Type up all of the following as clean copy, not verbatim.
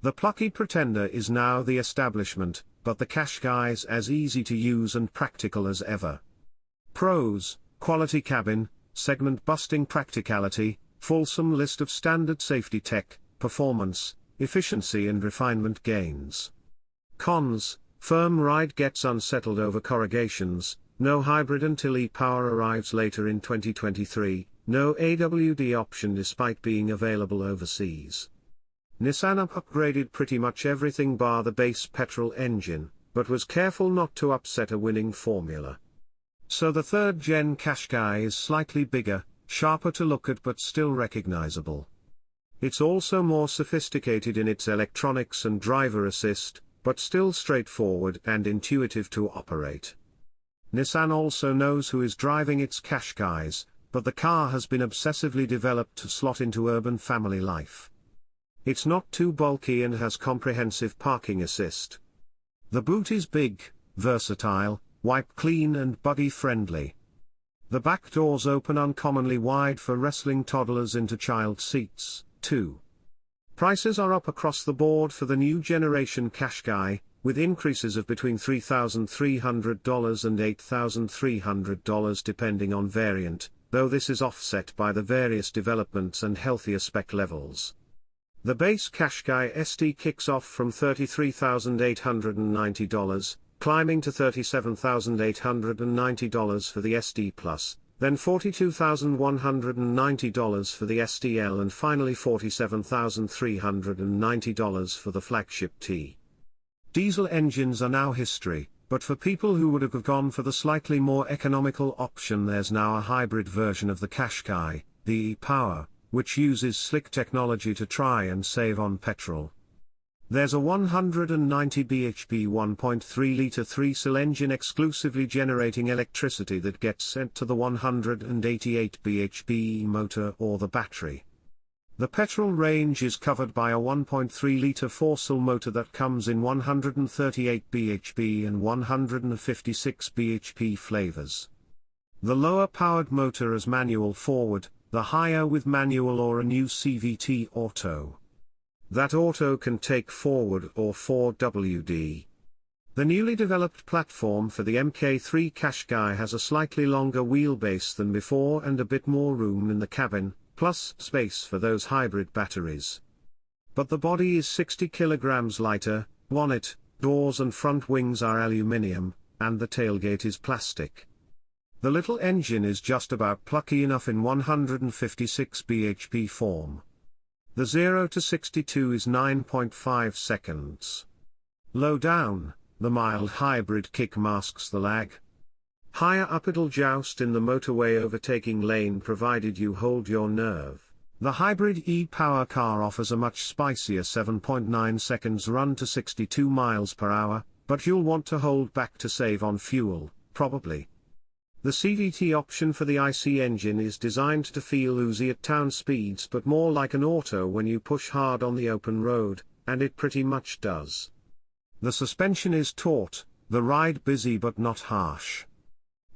The plucky Pretender is now the establishment, but the Qashqai's as easy to use and practical as ever. Pros: quality cabin, segment-busting practicality, fulsome list of standard safety tech, performance, efficiency and refinement gains. Cons: firm ride gets unsettled over corrugations, no hybrid until e-Power arrives later in 2023, no AWD option despite being available overseas. Nissan upgraded pretty much everything bar the base petrol engine, but was careful not to upset a winning formula. So the third-gen Qashqai is slightly bigger, sharper to look at but still recognizable. It's also more sophisticated in its electronics and driver assist, but still straightforward and intuitive to operate. Nissan also knows who is driving its Qashqais, but the car has been obsessively developed to slot into urban family life. It's not too bulky and has comprehensive parking assist. The boot is big, versatile, wipe clean and buggy friendly. The back doors open uncommonly wide for wrestling toddlers into child seats, too. Prices are up across the board for the new generation Qashqai, with increases of between $3,300 and $8,300 depending on variant, though this is offset by the various developments and healthier spec levels. The base Qashqai ST kicks off from $33,890, climbing to $37,890 for the SD Plus, then $42,190 for the STL and finally $47,390 for the flagship T. Diesel engines are now history, but for people who would have gone for the slightly more economical option, there's now a hybrid version of the Qashqai, the e-Power, which uses slick technology to try and save on petrol. There's a 190 bhp 1.3-litre 3-cylinder engine exclusively generating electricity that gets sent to the 188 bhp motor or the battery. The petrol range is covered by a 1.3-litre 4-cylinder motor that comes in 138 bhp and 156 bhp flavors. The lower powered motor is manual forward, the higher with manual or a new CVT auto. That auto can take forward or 4WD. The newly developed platform for the Mk3 Qashqai has a slightly longer wheelbase than before and a bit more room in the cabin, plus space for those hybrid batteries. But the body is 60 kilograms lighter, bonnet, doors and front wings are aluminium, and the tailgate is plastic. The little engine is just about plucky enough in 156 bhp form. The 0 to 62 is 9.5 seconds. Low down, the mild hybrid kick masks the lag. Higher up it'll joust in the motorway overtaking lane provided you hold your nerve. The hybrid e-Power car offers a much spicier 7.9 seconds run to 62 miles per hour, but you'll want to hold back to save on fuel, probably. The CVT option for the IC engine is designed to feel oozy at town speeds but more like an auto when you push hard on the open road, and it pretty much does. The suspension is taut, the ride busy but not harsh.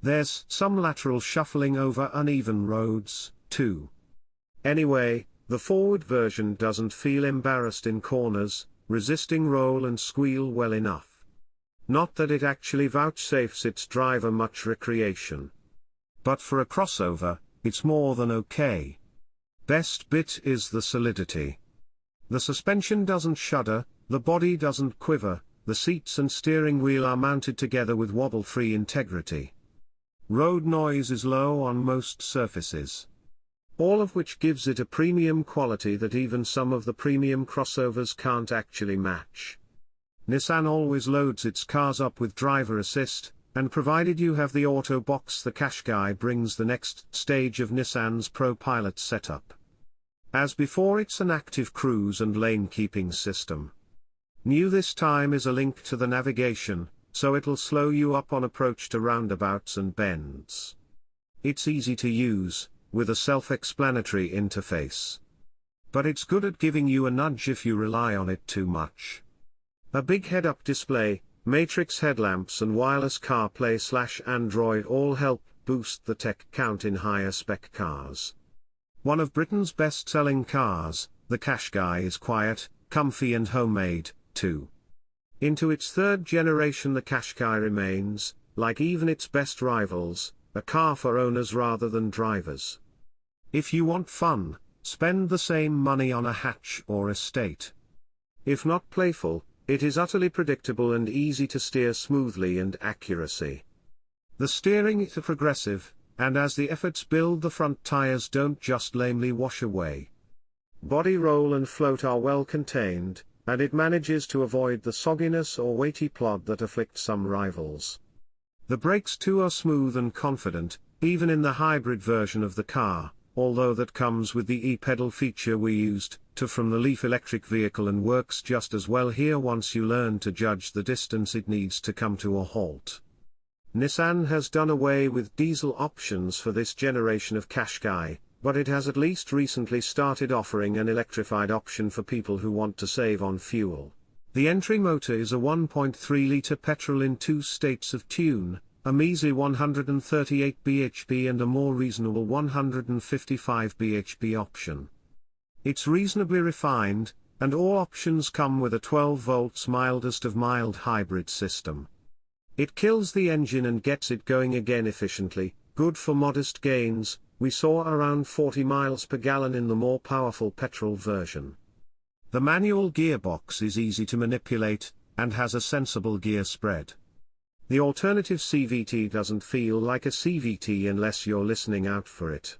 There's some lateral shuffling over uneven roads, too. Anyway, the forward version doesn't feel embarrassed in corners, resisting roll and squeal well enough. Not that it actually vouchsafes its driver much recreation. But for a crossover, it's more than okay. Best bit is the solidity. The suspension doesn't shudder, the body doesn't quiver, the seats and steering wheel are mounted together with wobble-free integrity. Road noise is low on most surfaces. All of which gives it a premium quality that even some of the premium crossovers can't actually match. Nissan always loads its cars up with driver assist, and provided you have the auto box, the Qashqai brings the next stage of Nissan's ProPilot setup. As before, it's an active cruise and lane keeping system. New this time is a link to the navigation, so it'll slow you up on approach to roundabouts and bends. It's easy to use, with a self-explanatory interface. But it's good at giving you a nudge if you rely on it too much. A big head-up display, matrix headlamps and wireless CarPlay/Android all help boost the tech count in higher spec cars. One of Britain's best-selling cars, the Qashqai is quiet, comfy and homemade, too. Into its third generation the Qashqai remains, like even its best rivals, a car for owners rather than drivers. If you want fun, spend the same money on a hatch or estate. If not playful, it is utterly predictable and easy to steer smoothly and accuracy. The steering is progressive, and as the efforts build, the front tires don't just lamely wash away. Body roll and float are well contained, and it manages to avoid the sogginess or weighty plod that afflict some rivals. The brakes too are smooth and confident, even in the hybrid version of the car, although that comes with the e-pedal feature we used from the Leaf electric vehicle and works just as well here once you learn to judge the distance it needs to come to a halt. Nissan has done away with diesel options for this generation of Qashqai, but it has at least recently started offering an electrified option for people who want to save on fuel. The entry motor is a 1.3-litre petrol in 2 states of tune, a measly 138 bhp and a more reasonable 155 bhp option. It's reasonably refined, and all options come with a 12 volts mildest of mild hybrid system. It kills the engine and gets it going again efficiently, good for modest gains. We saw around 40 miles per gallon in the more powerful petrol version. The manual gearbox is easy to manipulate, and has a sensible gear spread. The alternative CVT doesn't feel like a CVT unless you're listening out for it.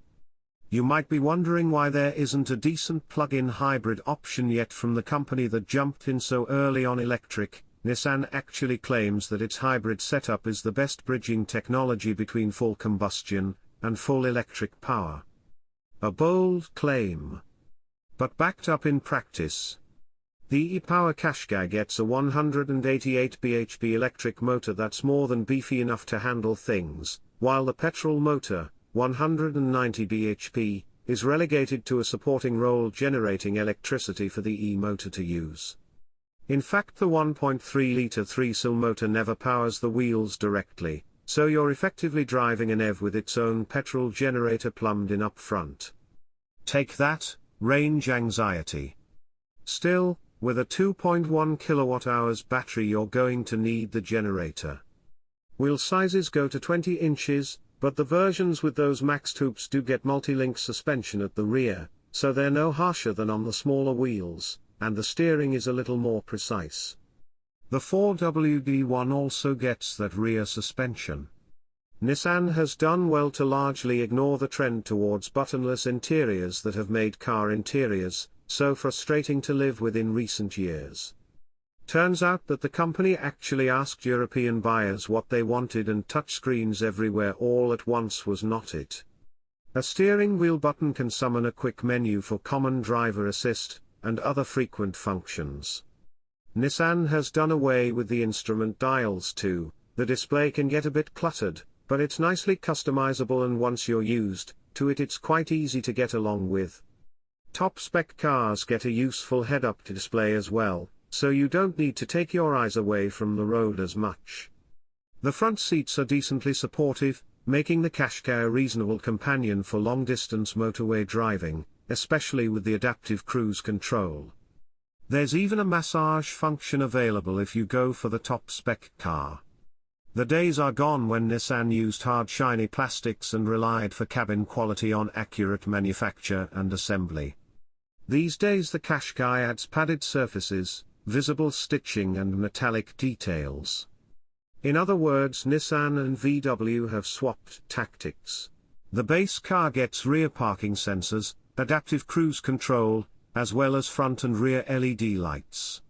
You might be wondering why there isn't a decent plug-in hybrid option yet from the company that jumped in so early on electric. Nissan actually claims that its hybrid setup is the best bridging technology between full combustion and full electric power. A bold claim, but backed up in practice. The e-Power Qashqai gets a 188 bhp electric motor that's more than beefy enough to handle things, while the petrol motor, 190 bhp, is relegated to a supporting role generating electricity for the e-motor to use. In fact, the 1.3-litre 3-cylinder motor never powers the wheels directly, so you're effectively driving an EV with its own petrol generator plumbed in up front. Take that, range anxiety. Still, with a 2.1 kWh battery you're going to need the generator. Wheel sizes go to 20 inches, but the versions with those maxed hoops do get multi-link suspension at the rear, so they're no harsher than on the smaller wheels, and the steering is a little more precise. The 4WD1 also gets that rear suspension. Nissan has done well to largely ignore the trend towards buttonless interiors that have made car interiors so frustrating to live with in recent years. Turns out that the company actually asked European buyers what they wanted, and touchscreens everywhere all at once was not it. A steering wheel button can summon a quick menu for common driver assist, and other frequent functions. Nissan has done away with the instrument dials too. The display can get a bit cluttered, but it's nicely customizable, and once you're used to it, it's quite easy to get along with. Top spec cars get a useful head-up display as well, so you don't need to take your eyes away from the road as much. The front seats are decently supportive, making the Qashqai a reasonable companion for long-distance motorway driving, especially with the adaptive cruise control. There's even a massage function available if you go for the top spec car. The days are gone when Nissan used hard shiny plastics and relied for cabin quality on accurate manufacture and assembly. These days the Qashqai adds padded surfaces, visible stitching and metallic details. In other words, Nissan and VW have swapped tactics. The base car gets rear parking sensors, adaptive cruise control, as well as front and rear LED lights.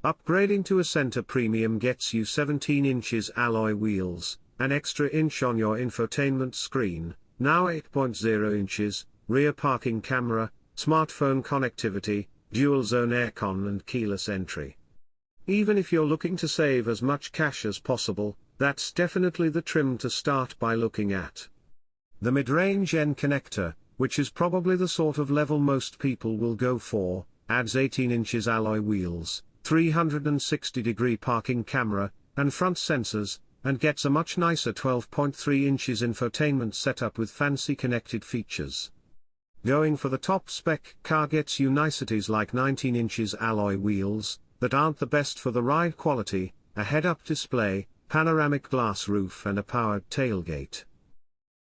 Upgrading to a Center Premium gets you 17 inches alloy wheels, an extra inch on your infotainment screen, now 8.0 inches, rear parking camera, smartphone connectivity, dual-zone aircon and keyless entry. Even if you're looking to save as much cash as possible, that's definitely the trim to start by looking at. The mid-range N connector, which is probably the sort of level most people will go for, adds 18 inches alloy wheels, 360-degree parking camera, and front sensors, and gets a much nicer 12.3 inches infotainment setup with fancy connected features. Going for the top spec car gets you niceties like 19 inches alloy wheels, that aren't the best for the ride quality, a head-up display, panoramic glass roof and a powered tailgate.